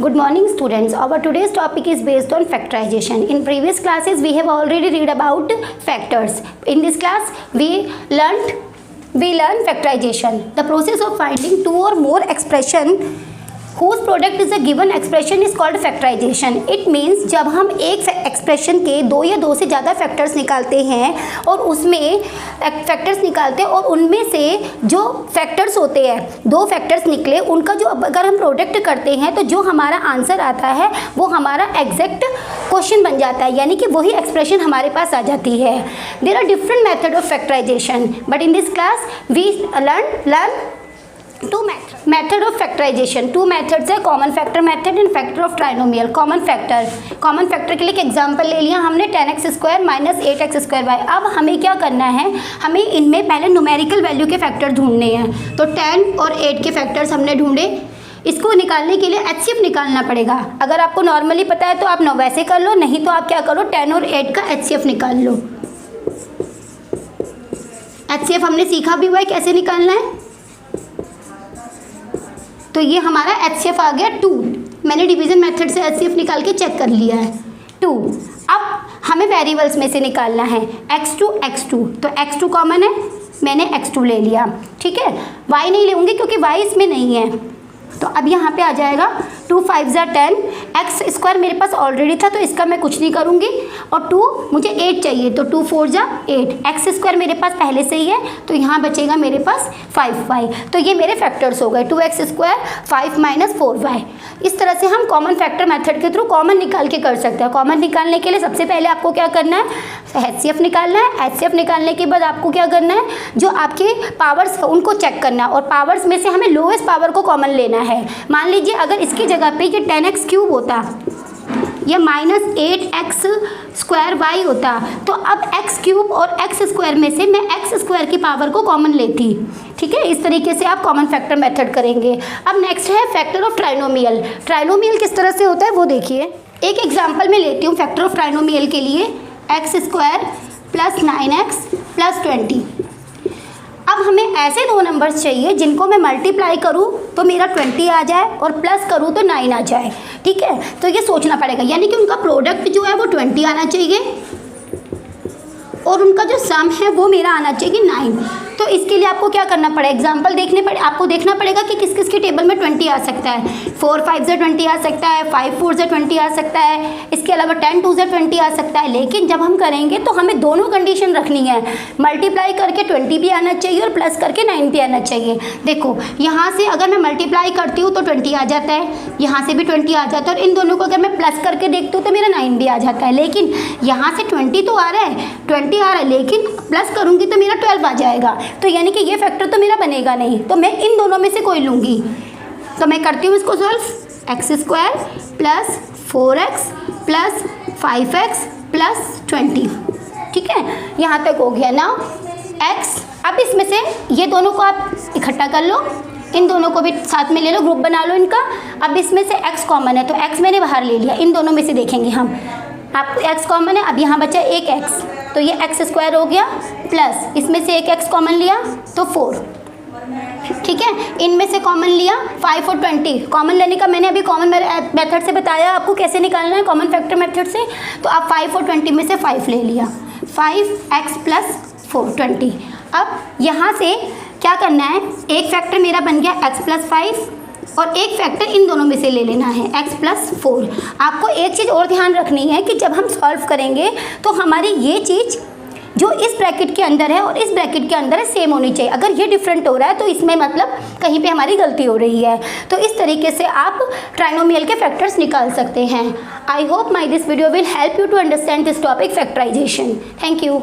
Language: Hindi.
Good morning students. Our today's topic is based on factorization. In previous classes we have already read about factors. In this class we learn factorization. The process of finding two or more expression whose product is a given expression is called factorization. It means जब हम एक एक्सप्रेशन के दो या दो से ज़्यादा फैक्टर्स निकालते हैं और उसमें फैक्टर्स निकालते हैं और उनमें से जो फैक्टर्स होते हैं दो फैक्टर्स निकले उनका जो अगर हम प्रोडक्ट करते हैं तो जो हमारा आंसर आता है वो हमारा एग्जैक्ट क्वेश्चन बन जाता है, यानी कि वही एक्सप्रेशन हमारे पास आ जाती है. There are different method of factorisation but in this class we learn two method of factorization. Two methods है common factor method and factor of trinomial. Common factor के लिए एक एग्जांपल ले लिया हमने 10x² माइनस 8x²y. अब हमें क्या करना है, हमें इनमें पहले न्यूमेरिकल वैल्यू के फैक्टर ढूंढने हैं. तो 10 और 8 के फैक्टर्स हमने ढूंढे. इसको निकालने के लिए HCF निकालना पड़ेगा. अगर आपको नॉर्मली पता है तो आप वैसे कर लो, नहीं तो आप क्या करो 10 और 8 का HCF निकाल लो. HCF हमने सीखा भी हुआ है कैसे निकालना है. तो ये हमारा HCF आ गया 2. मैंने डिवीजन मेथड से HCF निकाल के चेक कर लिया है 2. अब हमें वेरिएबल्स में से निकालना है x2. तो x2 कॉमन है, मैंने x2 ले लिया. ठीक है, y नहीं लेंगे क्योंकि y इसमें नहीं है. तो अब यहाँ पे आ जाएगा 2 5 10. x² मेरे पास ऑलरेडी था तो इसका मैं कुछ नहीं करूँगी. और 2 मुझे 8 चाहिए तो 2 4 8. x² मेरे पास पहले से ही है तो यहाँ बचेगा मेरे पास 5y. तो ये मेरे फैक्टर्स हो गए 2x² 5 माइनस 4y. इस तरह से हम कॉमन फैक्टर मेथड के थ्रू कॉमन निकाल के कर सकते हैं. कॉमन निकालने के लिए सबसे पहले आपको क्या करना है, HCF निकालना है. HCF निकालने के बाद आपको क्या करना है, जो आपके पावर्स उनको चेक करना है और पावर्स में से हमें लोएस्ट पावर को कॉमन लेना है. मान लीजिए अगर इसकी जगह पे ये 10x³ होता या माइनस 8x²y होता तो अब x³ और x² में से मैं x² की पावर को कॉमन लेती. ठीक है, इस तरीके से आप कॉमन फैक्टर मेथड करेंगे. अब नेक्स्ट है फैक्टर ऑफ ट्राइनोमियल. ट्राइनोमियल किस तरह से होता है वो देखिए. एक एग्जाम्पल में लेती हूँ फैक्टर ऑफ ट्राइनोमियल के लिए. x² plus 9x plus 20. अब हमें ऐसे दो नंबर्स चाहिए जिनको मैं मल्टीप्लाई करूँ तो मेरा 20 आ जाए और प्लस करूँ तो 9 आ जाए. ठीक है, तो ये सोचना पड़ेगा, यानी कि उनका प्रोडक्ट जो है वो 20 आना चाहिए और उनका जो सम है वो मेरा आना चाहिए 9. तो इसके लिए आपको क्या करना पड़ेगा, एग्जाम्पल आपको देखना पड़ेगा कि किस किस के टेबल में 20 आ सकता है. 4 5 से 20 आ सकता है, 5 4 से 20 आ सकता है, इसके अलावा 10 2 से 20 आ सकता है. लेकिन जब हम करेंगे तो हमें दोनों कंडीशन रखनी है, मल्टीप्लाई करके 20 भी आना चाहिए और प्लस करके 9 भी आना चाहिए. देखो यहाँ से अगर मैं मल्टीप्लाई करती हूँ तो 20 आ जाता है, यहाँ से भी 20 आ जाता है और इन दोनों को अगर मैं प्लस करके देखती हूँ तो मेरा 9 भी आ जाता है. लेकिन यहाँ से 20 तो आ रहा है, 20 आ रहा है, लेकिन प्लस करूँगी तो मेरा 12 आ जाएगा. तो यानी कि ये फैक्टर तो मेरा बनेगा नहीं, तो मैं इन दोनों में से कोई लूँगी. तो मैं करती हूँ इसको solve. x² plus 4x plus 5x plus 20. ठीक है, यहाँ तक हो गया. नाउ x, अब इसमें से ये दोनों को आप इकट्ठा कर लो, इन दोनों को भी साथ में ले लो, ग्रुप बना लो इनका. अब इसमें से x कॉमन है तो x मैंने बाहर ले लिया. इन दोनों में से देखेंगे हम, आपको x कॉमन है. अब यहाँ बचा एक x, तो ये x² हो गया प्लस इसमें से एक x कॉमन लिया तो 4. ठीक है, इनमें से कॉमन लिया 5 और 20. कॉमन लेने का मैंने अभी कॉमन मेथड से बताया आपको कैसे निकालना है, कॉमन फैक्टर मेथड से. तो आप 5 और 20 में से 5 ले लिया, 5x प्लस 4 20. अब यहाँ से क्या करना है, एक फैक्टर मेरा बन गया x प्लस 5 और एक फैक्टर इन दोनों में से ले लेना है x प्लस 4. आपको एक चीज़ और ध्यान रखनी है कि जब हम सॉल्व करेंगे तो हमारी ये चीज़ जो इस ब्रैकेट के अंदर है और इस ब्रैकेट के अंदर है सेम होनी चाहिए. अगर ये डिफरेंट हो रहा है तो इसमें मतलब कहीं पे हमारी गलती हो रही है. तो इस तरीके से आप ट्राइनोमियल के फैक्टर्स निकाल सकते हैं. I hope my this video will help you to understand this topic factorisation. Thank you.